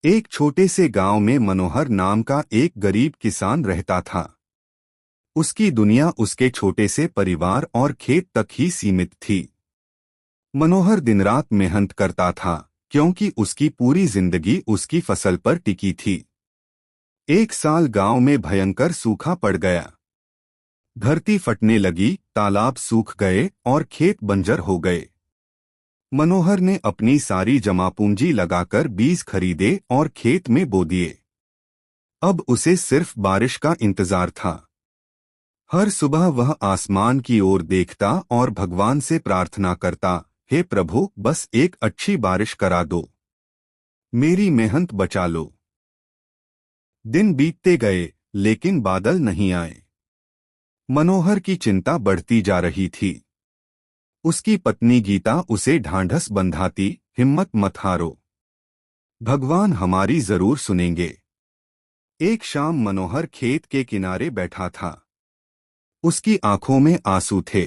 एक छोटे से गांव में मनोहर नाम का एक गरीब किसान रहता था। उसकी दुनिया उसके छोटे से परिवार और खेत तक ही सीमित थी। मनोहर दिन रात मेहनत करता था क्योंकि उसकी पूरी जिंदगी उसकी फसल पर टिकी थी। एक साल गांव में भयंकर सूखा पड़ गया। धरती फटने लगी, तालाब सूख गए और खेत बंजर हो गए। मनोहर ने अपनी सारी जमा पूंजी लगाकर बीज खरीदे और खेत में बो दिए। अब उसे सिर्फ बारिश का इंतजार था। हर सुबह वह आसमान की ओर देखता और भगवान से प्रार्थना करता, हे प्रभु, बस एक अच्छी बारिश करा दो, मेरी मेहनत बचा लो। दिन बीतते गए लेकिन बादल नहीं आए। मनोहर की चिंता बढ़ती जा रही थी। उसकी पत्नी गीता उसे ढांढस बंधाती, हिम्मत मत हारो, भगवान हमारी जरूर सुनेंगे। एक शाम मनोहर खेत के किनारे बैठा था। उसकी आंखों में आंसू थे।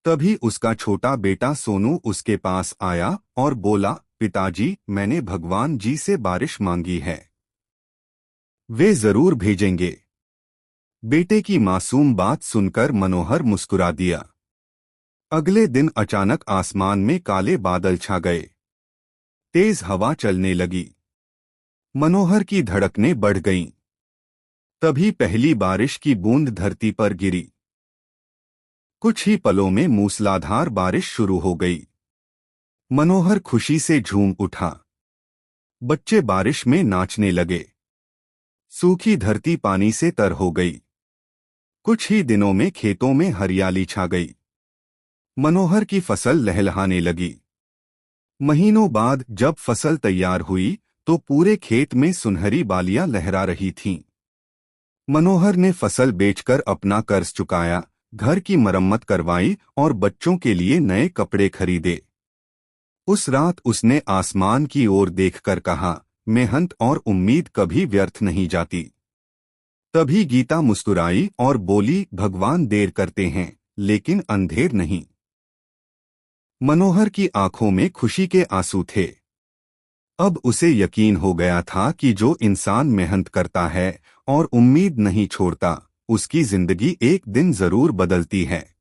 तभी उसका छोटा बेटा सोनू उसके पास आया और बोला, पिताजी, मैंने भगवान जी से बारिश मांगी है, वे जरूर भेजेंगे। बेटे की मासूम बात सुनकर मनोहर मुस्कुरा दिया। अगले दिन अचानक आसमान में काले बादल छा गए। तेज हवा चलने लगी। मनोहर की धड़कनें बढ़ गईं। तभी पहली बारिश की बूंद धरती पर गिरी। कुछ ही पलों में मूसलाधार बारिश शुरू हो गई। मनोहर खुशी से झूम उठा। बच्चे बारिश में नाचने लगे। सूखी धरती पानी से तर हो गई। कुछ ही दिनों में खेतों में हरियाली छा गई। मनोहर की फसल लहलहाने लगी। महीनों बाद जब फसल तैयार हुई तो पूरे खेत में सुनहरी बालियां लहरा रही थीं। मनोहर ने फसल बेचकर अपना कर्ज चुकाया, घर की मरम्मत करवाई और बच्चों के लिए नए कपड़े खरीदे। उस रात उसने आसमान की ओर देखकर कहा, मेहनत और उम्मीद कभी व्यर्थ नहीं जाती। तभी गीता मुस्कुराई और बोली, भगवान देर करते हैं लेकिन अंधेर नहीं। मनोहर की आंखों में खुशी के आंसू थे। अब उसे यकीन हो गया था कि जो इंसान मेहनत करता है और उम्मीद नहीं छोड़ता, उसकी जिंदगी एक दिन जरूर बदलती है।